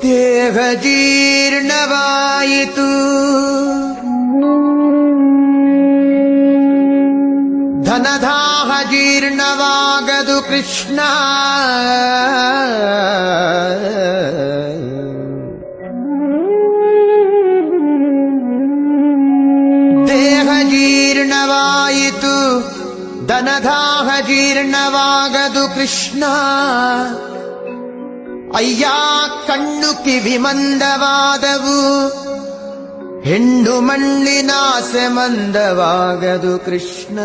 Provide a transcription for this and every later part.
ದೇಹ ಜೀರ್ಣವಾಯಿತು, ಧನದಾಹ ಜೀರ್ಣವಾಗದು ಕೃಷ್ಣ. ದೇಹ ಜೀರ್ಣವಾಯಿತು, ಧನದಾಹ ಜೀರ್ಣವಾಗದು ಕೃಷ್ಣ. ಅಯ್ಯ ಕಣ್ಣು ಕಿವಿ ಮಂದವಾದವು, ಹೆಣ್ಣು ಮಣ್ಣಿನಾಸೆ ಮಂದವಾಗದು ಕೃಷ್ಣ.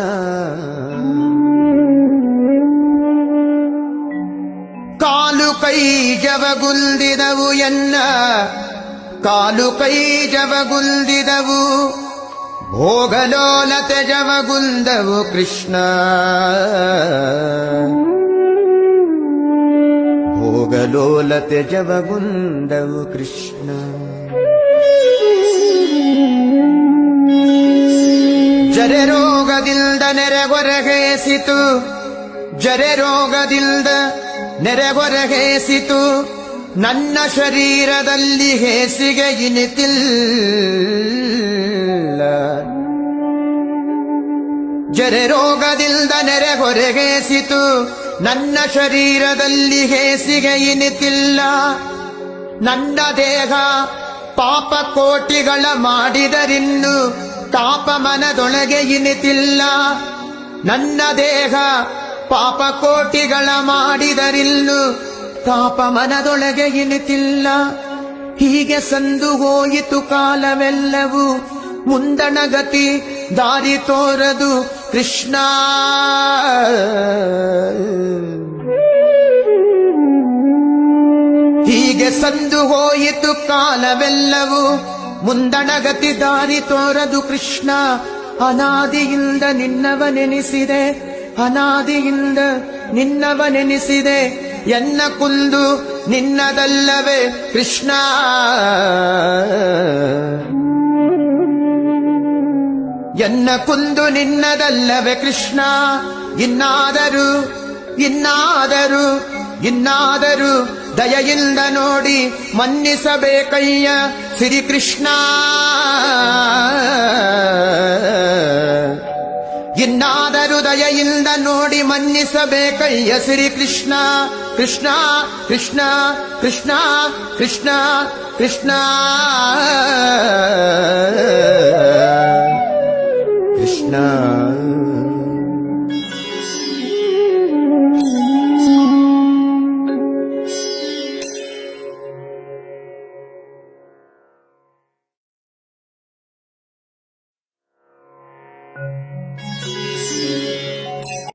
ಕಾಲು ಕೈ ಜವಗುಲ್ದಿದವು ಎನ್ನ, ಕಾಲು ಕೈ ಜವಗುಲ್ದಿದವು, ಭೋಗಲೋಲತೆ ಜವಗುಲ್ದವು ಕೃಷ್ಣ. ಭೋಗಲೋಲತೆ ಜವಗುಂದವು ಕೃಷ್ಣ. ಜರೆ ರೋಗದಿಂದ ನೆರೆಗೊರಗೇಸಿತು, ಜರೆ ರೋಗದಿಂದ ನೆರೆಗೊರಗೇಸಿತು, ನನ್ನ ಶರೀರದಲ್ಲಿ ಹೇಸಿಗೆ ಇನಿತಿಲ್ಲ. ಜರೆ ರೋಗದಿಂದ ನೆರೆಗೊರಗೇಸಿತು, ನನ್ನ ಶರೀರದಲ್ಲಿ ಹೇಸಿಗೆ ಇನಿತಿಲ್ಲ. ನನ್ನ ದೇಹ ಪಾಪ ಕೋಟಿಗಳ ಮಾಡಿದರಿನ್ನು ತಾಪ ಮನದೊಳಗೆ ಇನಿತಿಲ್ಲ. ನನ್ನ ದೇಹ ಪಾಪ ಕೋಟಿಗಳ ಮಾಡಿದರಿನ್ನು ತಾಪ ಮನದೊಳಗೆ ಇನಿತಿಲ್ಲ. ಹೀಗೆ ಸಂದು ಹೋಯಿತು ಕಾಲವೆಲ್ಲವೂ, ಮುಂದಣಗತಿ ದಾರಿ ತೋರದು ಕೃಷ್ಣ. ಹೀಗೆ ಸಂದು ಹೋಯಿತು ಕಾಲವೆಲ್ಲವೂ, ಮುಂದಣಗತಿ ದಾರಿ ತೋರದು ಕೃಷ್ಣ. ಅನಾದಿಯಿಂದ ನಿನ್ನವನೆನಿಸಿದೆ, ಅನಾದಿಯಿಂದ ನಿನ್ನವನೆನಿಸಿದೆ, ಎನ್ನ ಕುಂದು ನಿನ್ನದಲ್ಲವೇ ಕೃಷ್ಣ. ಎನ್ನ ಕುಂದು ನಿನ್ನದಲ್ಲವೇ ಕೃಷ್ಣ. ಇನ್ನಾದರೂ ಇನ್ನಾದರೂ ಇನ್ನಾದರೂ ದಯೆಯಿಂದ ನೋಡಿ ಮನ್ನಿಸಬೇಕಯ್ಯ ಶ್ರೀಕೃಷ್ಣ. ಇನ್ನಾದರೂ ದಯೆಯಿಂದ ನೋಡಿ ಮನ್ನಿಸಬೇಕಯ್ಯ ಶ್ರೀಕೃಷ್ಣ. ಕೃಷ್ಣ ಕೃಷ್ಣ ಕೃಷ್ಣ ಕೃಷ್ಣ ಕೃಷ್ಣ ಕೃಷ್ಣ.